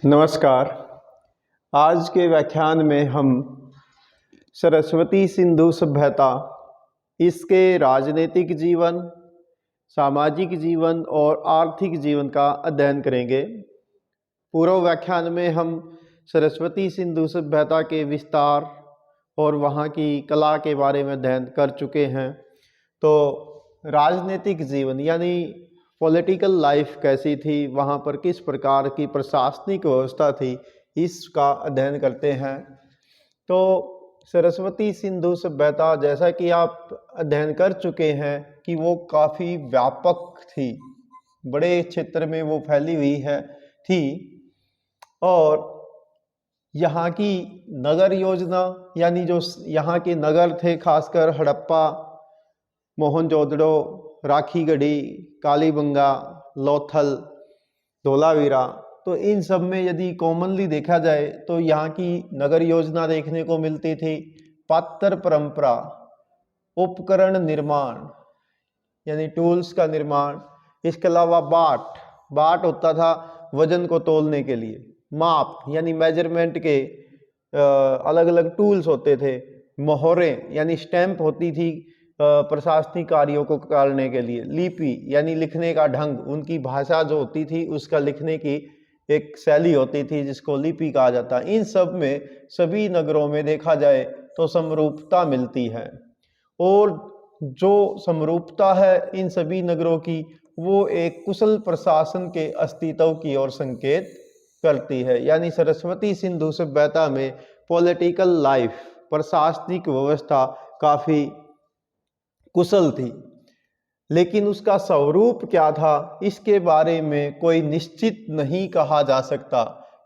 नमस्कार। आज के व्याख्यान में हम सरस्वती सिंधु सभ्यता, इसके राजनीतिक जीवन, सामाजिक जीवन और आर्थिक जीवन का अध्ययन करेंगे। पूर्व व्याख्यान में हम सरस्वती सिंधु सभ्यता के विस्तार और वहाँ की कला के बारे में अध्ययन कर चुके हैं। तो राजनीतिक जीवन यानी पॉलिटिकल लाइफ कैसी थी, वहाँ पर किस प्रकार की प्रशासनिक व्यवस्था थी, इसका अध्ययन करते हैं। तो सरस्वती सिंधु सभ्यता, जैसा कि आप अध्ययन कर चुके हैं कि वो काफ़ी व्यापक थी, बड़े क्षेत्र में वो फैली हुई थी। और यहाँ की नगर योजना यानी जो यहाँ के नगर थे, खासकर हड़प्पा, मोहनजोदड़ो, राखीगढ़ी, कालीबंगा, लोथल, धोलावीरा, तो इन सब में यदि कॉमनली देखा जाए तो यहाँ की नगर योजना देखने को मिलती थी। पात्र परंपरा, उपकरण निर्माण यानी टूल्स का निर्माण, इसके अलावा बाट होता था वजन को तोलने के लिए, माप यानी मेजरमेंट के अलग अलग टूल्स होते थे, मोहरें यानी स्टैंप होती थी प्रशासनिक कार्यों को करने के लिए, लिपि यानी लिखने का ढंग, उनकी भाषा जो होती थी उसका लिखने की एक शैली होती थी जिसको लिपि कहा जाता। इन सब में सभी नगरों में देखा जाए तो समरूपता मिलती है, और जो समरूपता है इन सभी नगरों की, वो एक कुशल प्रशासन के अस्तित्व की ओर संकेत करती है। यानी सरस्वती सिंधु सभ्यता में पॉलिटिकल लाइफ, प्रशासनिक व्यवस्था काफ़ी कुशल थी, लेकिन उसका स्वरूप क्या था इसके बारे में कोई निश्चित नहीं कहा जा सकता।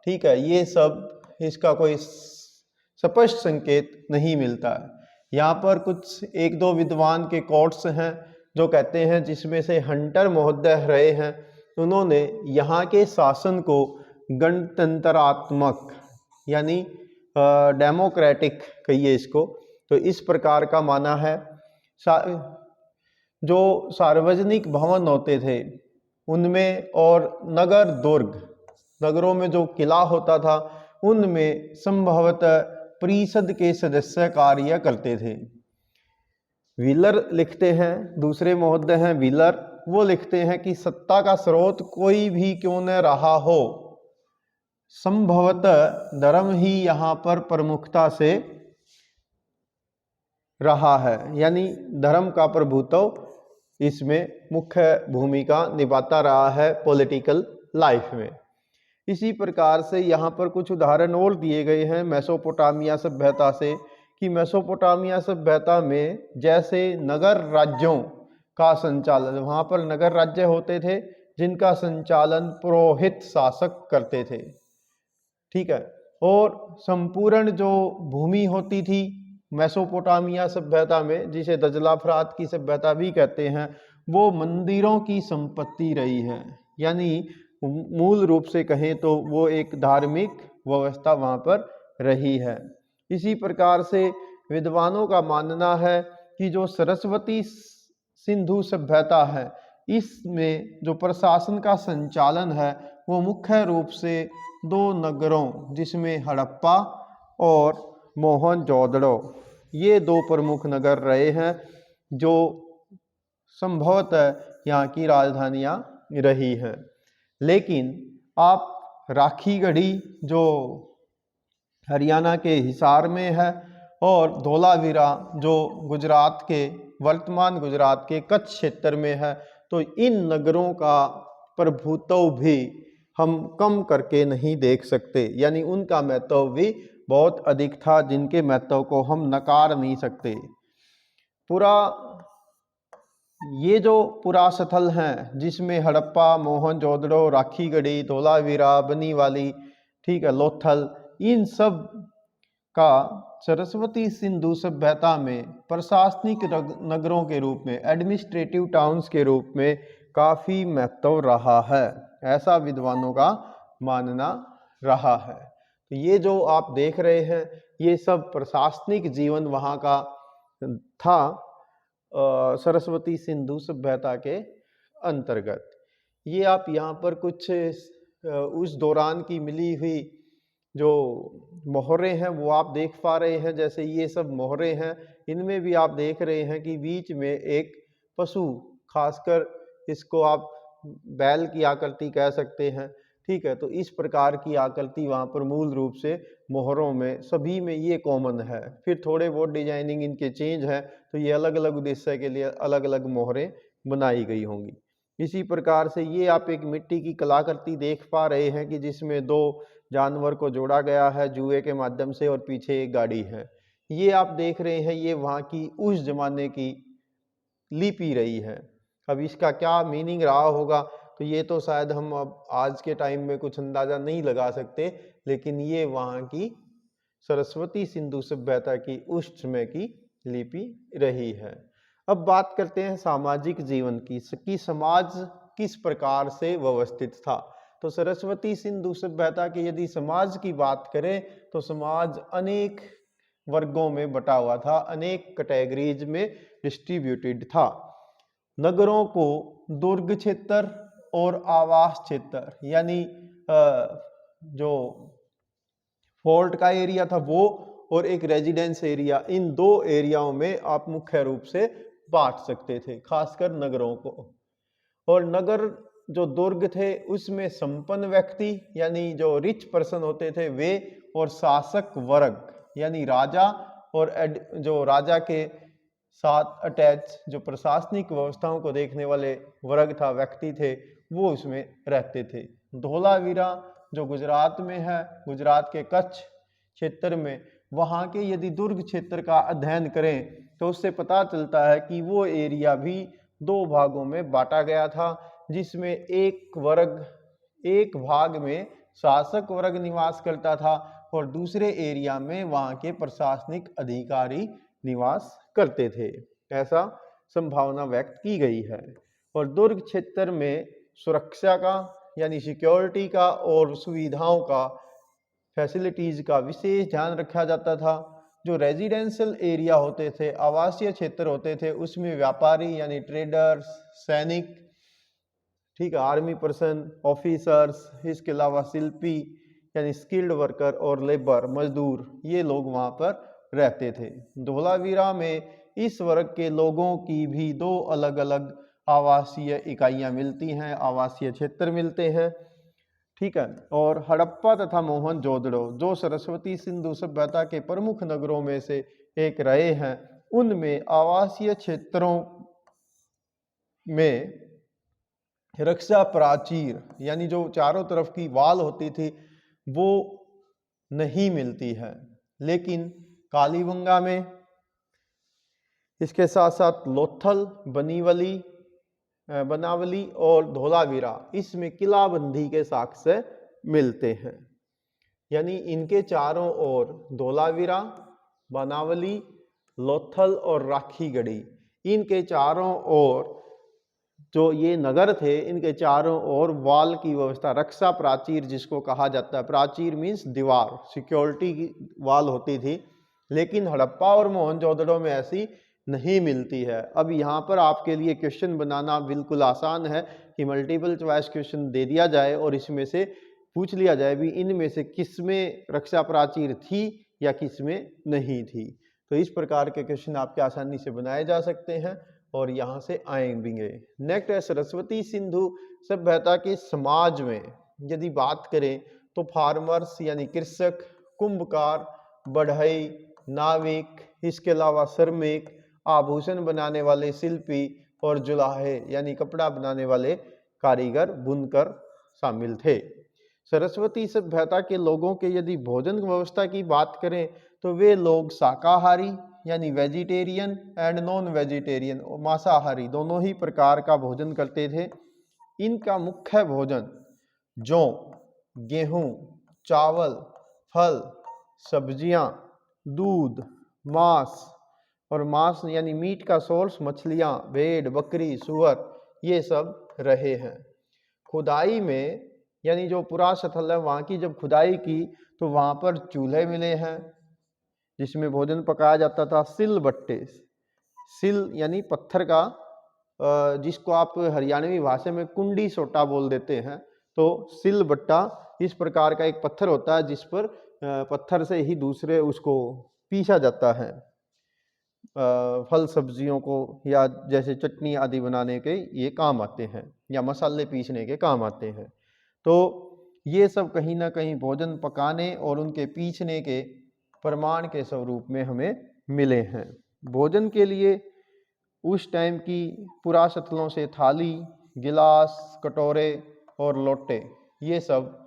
ठीक है, ये सब इसका कोई स्पष्ट संकेत नहीं मिलता है। यहाँ पर कुछ एक दो विद्वान के कोट्स हैं जो कहते हैं, जिसमें से हंटर महोदय रहे हैं, उन्होंने यहाँ के शासन को गणतंत्रात्मक यानी डेमोक्रेटिक कहिए इसको, तो इस प्रकार का माना है। जो सार्वजनिक भवन होते थे उनमें, और नगर दुर्ग, नगरों में जो किला होता था उनमें संभवतः परिषद के सदस्य कार्य करते थे। व्हीलर लिखते हैं, दूसरे महोदय हैं व्हीलर, वो लिखते हैं कि सत्ता का स्रोत कोई भी क्यों न रहा हो, संभवतः धर्म ही यहाँ पर प्रमुखता से रहा है, यानी धर्म का प्रभुत्व इसमें मुख्य भूमिका निभाता रहा है पॉलिटिकल लाइफ में। इसी प्रकार से यहाँ पर कुछ उदाहरण और दिए गए हैं मेसोपोटामिया सभ्यता से, कि मेसोपोटामिया सभ्यता में जैसे नगर राज्यों का संचालन, वहाँ पर नगर राज्य होते थे जिनका संचालन पुरोहित शासक करते थे। ठीक है, और संपूर्ण जो भूमि होती थी मेसोपोटामिया सभ्यता में, जिसे दजलाफरात की सभ्यता भी कहते हैं, वो मंदिरों की संपत्ति रही है। यानी मूल रूप से कहें तो वो एक धार्मिक व्यवस्था वहाँ पर रही है। इसी प्रकार से विद्वानों का मानना है कि जो सरस्वती सिंधु सभ्यता है, इसमें जो प्रशासन का संचालन है वो मुख्य रूप से दो नगरों, जिसमें हड़प्पा और मोहनजोदड़ो, ये दो प्रमुख नगर रहे हैं जो संभवतः यहाँ की राजधानियाँ रही हैं। लेकिन आप राखीगढ़ी जो हरियाणा के हिसार में है, और धोलावीरा जो गुजरात के, वर्तमान गुजरात के कच्छ क्षेत्र में है, तो इन नगरों का प्रभुत्व भी हम कम करके नहीं देख सकते, यानी उनका महत्व भी बहुत अधिक था, जिनके महत्व को हम नकार नहीं सकते। ये जो पुरास्थल हैं जिसमें हड़प्पा, मोहनजोदड़ो, राखीगढ़ी, धोलावीरा, बनीवाली, ठीक है, लोथल, इन सब का सरस्वती सिंधु सभ्यता में प्रशासनिक नगरों के रूप में, एडमिनिस्ट्रेटिव टाउन्स के रूप में काफ़ी महत्व रहा है, ऐसा विद्वानों का मानना रहा है। तो ये जो आप देख रहे हैं ये सब प्रशासनिक जीवन वहाँ का था सरस्वती सिंधु सभ्यता के अंतर्गत। ये आप यहाँ पर कुछ उस दौरान की मिली हुई जो मोहरें हैं वो आप देख पा रहे हैं। जैसे ये सब मोहरें हैं, इनमें भी आप देख रहे हैं कि बीच में एक पशु, खासकर इसको आप बैल की आकृति कह सकते हैं, ठीक है। तो इस प्रकार की आकृति वहाँ पर मूल रूप से मोहरों में सभी में ये कॉमन है। फिर थोड़े बहुत डिजाइनिंग इनके चेंज है, तो ये अलग अलग उद्देश्य के लिए अलग अलग मोहरें बनाई गई होंगी। इसी प्रकार से ये आप एक मिट्टी की कलाकृति देख पा रहे हैं कि जिसमें दो जानवर को जोड़ा गया है जुए के माध्यम से और पीछे एक गाड़ी है। ये आप देख रहे हैं, ये वहाँ की उस जमाने की लिपि रही है। अब इसका क्या मीनिंग रहा होगा तो ये तो शायद हम अब आज के टाइम में कुछ अंदाजा नहीं लगा सकते, लेकिन ये वहाँ की सरस्वती सिंधु सभ्यता की उस समय की लिपि रही है। अब बात करते हैं सामाजिक जीवन की कि समाज किस प्रकार से व्यवस्थित था। तो सरस्वती सिंधु सभ्यता के यदि समाज की बात करें तो समाज अनेक वर्गों में बटा हुआ था, अनेक कैटेगरीज में डिस्ट्रीब्यूटेड था। नगरों को दुर्ग क्षेत्र और आवास क्षेत्र, यानी जो फोर्ट का एरिया था वो और एक रेजिडेंस एरिया, इन दो एरियाओं में आप मुख्य रूप से बांट सकते थे, खासकर नगरों को। और नगर जो दुर्ग थे उसमें संपन्न व्यक्ति यानी जो रिच पर्सन होते थे वे, और शासक वर्ग यानी राजा और जो राजा के साथ अटैच जो प्रशासनिक व्यवस्थाओं को देखने वाले वर्ग था, व्यक्ति थे, वो उसमें रहते थे। धोलावीरा जो गुजरात में है, गुजरात के कच्छ क्षेत्र में, वहाँ के यदि दुर्ग क्षेत्र का अध्ययन करें तो उससे पता चलता है कि वो एरिया भी दो भागों में बांटा गया था, जिसमें एक भाग में शासक वर्ग निवास करता था और दूसरे एरिया में वहाँ के प्रशासनिक अधिकारी निवास करते थे। ऐसा संभावना व्यक्त की गई है। और दुर्ग क्षेत्र में सुरक्षा का यानी सिक्योरिटी का और सुविधाओं का, फैसिलिटीज का विशेष ध्यान रखा जाता था। जो रेजिडेंशियल एरिया होते थे, आवासीय क्षेत्र होते थे, उसमें व्यापारी यानी ट्रेडर्स, सैनिक, ठीक है, आर्मी पर्सन, ऑफिसर्स, इसके अलावा शिल्पी यानी स्किल्ड वर्कर और लेबर मजदूर, ये लोग वहाँ पर रहते थे। धोलावीरा में इस वर्ग के लोगों की भी दो अलग अलग आवासीय इकाइयाँ मिलती हैं, आवासीय क्षेत्र मिलते हैं, ठीक है। और हड़प्पा तथा मोहनजोदड़ो जो सरस्वती सिंधु सभ्यता के प्रमुख नगरों में से एक रहे हैं, उनमें आवासीय क्षेत्रों में रक्षा प्राचीर यानी जो चारों तरफ की वाल होती थी वो नहीं मिलती है। लेकिन कालीबंगा में, इसके साथ साथ लोथल, बनावली और धोलावीरा, इसमें किलाबंदी के साक्ष्य मिलते हैं। यानी इनके चारों ओर धोलावीरा, बनावली, लोथल और राखीगढ़ी, इनके चारों ओर जो ये नगर थे, इनके चारों ओर वाल की व्यवस्था, रक्षा प्राचीर जिसको कहा जाता है, प्राचीर मीन्स दीवार, सिक्योरिटी की वाल होती थी। लेकिन हड़प्पा और मोहनजोदड़ो में ऐसी नहीं मिलती है। अब यहाँ पर आपके लिए क्वेश्चन बनाना बिल्कुल आसान है कि मल्टीपल चॉइस क्वेश्चन दे दिया जाए और इसमें से पूछ लिया जाए भी इनमें से किसमें रक्षा प्राचीर थी या किसमें नहीं थी। तो इस प्रकार के क्वेश्चन आपके आसानी से बनाए जा सकते हैं और यहाँ से आएंगे। नेक्स्ट है सरस्वती सिंधु सभ्यता के समाज में यदि बात करें तो फार्मर्स यानी कृषक, कुंभकार, बढ़ई, नाविक, इसके अलावा श्रमिक, आभूषण बनाने वाले शिल्पी और जुलाहे यानी कपड़ा बनाने वाले कारीगर, बुनकर शामिल थे। सरस्वती सभ्यता के लोगों के यदि भोजन व्यवस्था की बात करें तो वे लोग शाकाहारी यानी वेजिटेरियन एंड नॉन वेजिटेरियन, मांसाहारी दोनों ही प्रकार का भोजन करते थे। इनका मुख्य भोजन जौ, गेहूं, चावल, फल, सब्जियां, दूध, मांस, और मांस यानी मीट का सोर्स मछलियां, भेड़, बकरी, सुअर, ये सब रहे हैं। खुदाई में यानी जो पुरास्थल है वहाँ की जब खुदाई की तो वहाँ पर चूल्हे मिले हैं जिसमें भोजन पकाया जाता था। सिल बट्टे, सिल यानी पत्थर का, जिसको आप हरियाणवी भाषा में कुंडी सोटा बोल देते हैं, तो सिलबट्टा इस प्रकार का एक पत्थर होता है जिस पर पत्थर से ही दूसरे उसको पीसा जाता है, फल सब्जियों को या जैसे चटनी आदि बनाने के ये काम आते हैं या मसाले पीसने के काम आते हैं। तो ये सब कहीं ना कहीं भोजन पकाने और उनके पीसने के प्रमाण के स्वरूप में हमें मिले हैं। भोजन के लिए उस टाइम की पुराशत्लों से थाली, गिलास, कटोरे और लोटे ये सब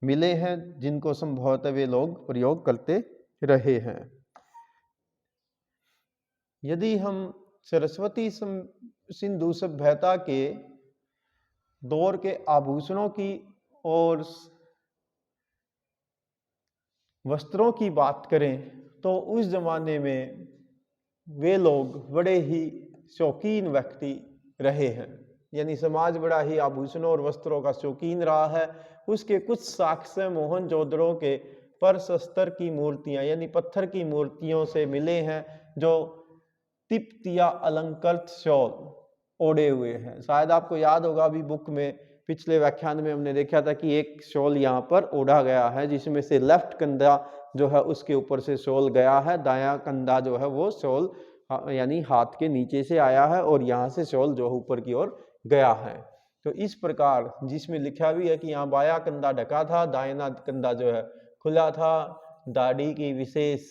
मिले हैं जिनको संभवतः वे लोग प्रयोग करते रहे हैं। यदि हम सरस्वती सिंधु सभ्यता के दौर के आभूषणों की और वस्त्रों की बात करें तो उस जमाने में वे लोग बड़े ही शौकीन व्यक्ति रहे हैं, यानी समाज बड़ा ही आभूषणों और वस्त्रों का शौकीन रहा है। उसके कुछ साक्ष्य मोहनजोदड़ो के प्रशस्तर की मूर्तियां यानी पत्थर की मूर्तियों से मिले हैं जो तिप्त या अलंकृत शॉल ओढ़े हुए हैं। शायद आपको याद होगा, अभी बुक में पिछले व्याख्यान में हमने देखा था कि एक शॉल यहाँ पर ओढ़ा गया है जिसमें से लेफ्ट कंधा जो है उसके ऊपर से शॉल गया है, दायां कंधा जो है वो शॉल यानी हाथ के नीचे से आया है और यहाँ से शॉल जो ऊपर की ओर गया है। तो इस प्रकार जिसमें लिखा भी है कि यहाँ बायां कंधा ढका था, दायां कंधा जो है खुला था। दाढ़ी की विशेष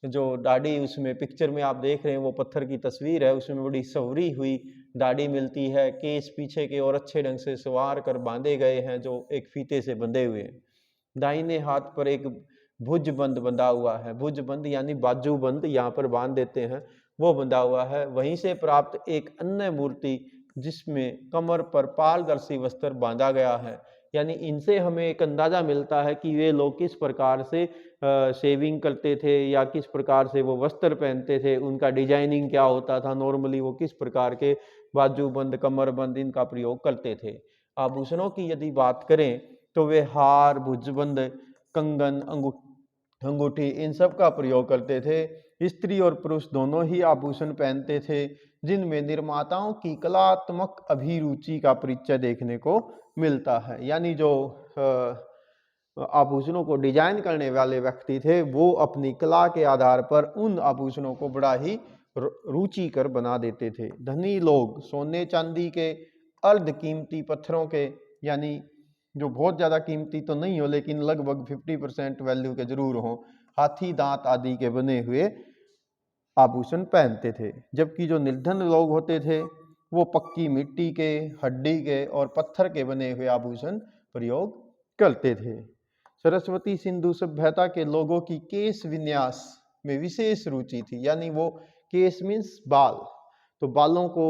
जो दाढ़ी उसमें पिक्चर में आप देख रहे हैं वो पत्थर की तस्वीर है, उसमें बड़ी सवरी हुई दाढ़ी मिलती है। केस पीछे के और अच्छे ढंग से संवार कर बांधे गए हैं जो एक फीते से बंधे हुए हैं। दाहिने हाथ पर एक भुजबंद बंधा हुआ है, भुजबंद यानी बाजूबंद यहाँ पर बांध देते हैं, वो बंधा हुआ है। वहीं से प्राप्त एक अन्य मूर्ति जिसमें कमर पर पारदर्शी वस्त्र बांधा गया है, यानी इनसे हमें एक अंदाजा मिलता है कि वे लोग किस प्रकार से शेविंग करते थे या किस प्रकार से वो वस्त्र पहनते थे, उनका डिजाइनिंग क्या होता था, नॉर्मली वो किस प्रकार के बाजूबंद, कमरबंद इनका प्रयोग करते थे। आभूषणों की यदि बात करें तो वे हार, भुजबंद, कंगन, अंगूठी इन सब का प्रयोग करते थे। स्त्री और पुरुष दोनों ही आभूषण पहनते थे जिनमें निर्माताओं की कलात्मक अभिरुचि का परिचय देखने को मिलता है, यानी जो आभूषणों को डिजाइन करने वाले व्यक्ति थे वो अपनी कला के आधार पर उन आभूषणों को बड़ा ही रुचिकर बना देते थे। धनी लोग सोने चांदी के, अर्ध कीमती पत्थरों के, यानी जो बहुत ज़्यादा कीमती तो नहीं हो लेकिन लगभग 50% वैल्यू के जरूर हो, हाथी दांत आदि के बने हुए आभूषण पहनते थे। जबकि जो निर्धन लोग होते थे वो पक्की मिट्टी के, हड्डी के और पत्थर के बने हुए आभूषण प्रयोग करते थे। सरस्वती सिंधु सभ्यता के लोगों की केश विन्यास में विशेष रुचि थी, यानी वो केश मीन्स बाल, तो बालों को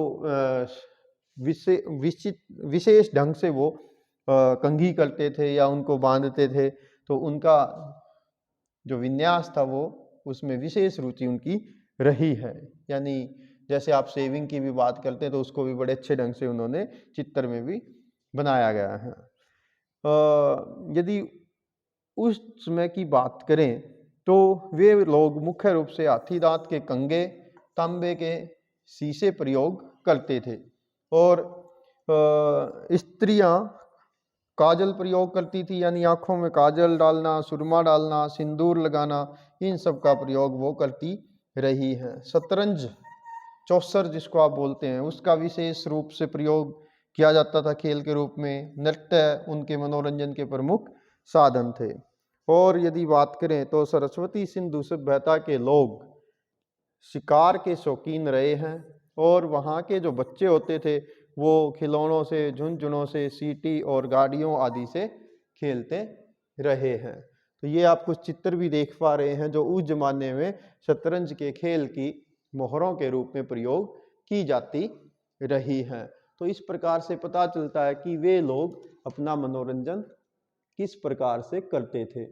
विशेष ढंग से वो कंघी करते थे या उनको बांधते थे, तो उनका जो विन्यास था वो उसमें विशेष रुचि उनकी रही है। यानी जैसे आप शेविंग की भी बात करते हैं तो उसको भी बड़े अच्छे ढंग से उन्होंने चित्र में भी बनाया गया है। यदि उस समय की बात करें तो वे लोग मुख्य रूप से हाथी दांत के कंगे, तांबे के शीशे प्रयोग करते थे और स्त्रियां काजल प्रयोग करती थी, यानी आंखों में काजल डालना, सुरमा डालना, सिंदूर लगाना, इन सब का प्रयोग वो करती रही है। शतरंज, चौसर जिसको आप बोलते हैं, उसका विशेष रूप से प्रयोग किया जाता था खेल के रूप में। नृत्य उनके मनोरंजन के प्रमुख साधन थे। और यदि बात करें तो सरस्वती सिंधु सभ्यता के लोग शिकार के शौकीन रहे हैं और वहाँ के जो बच्चे होते थे वो खिलौनों से, झुनझुनों से, सीटी और गाड़ियों आदि से खेलते रहे हैं। तो ये आप कुछ चित्र भी देख पा रहे हैं जो उस जमाने में शतरंज के खेल की मोहरों के रूप में प्रयोग की जाती रही हैं। तो इस प्रकार से पता चलता है कि वे लोग अपना मनोरंजन किस प्रकार से करते थे।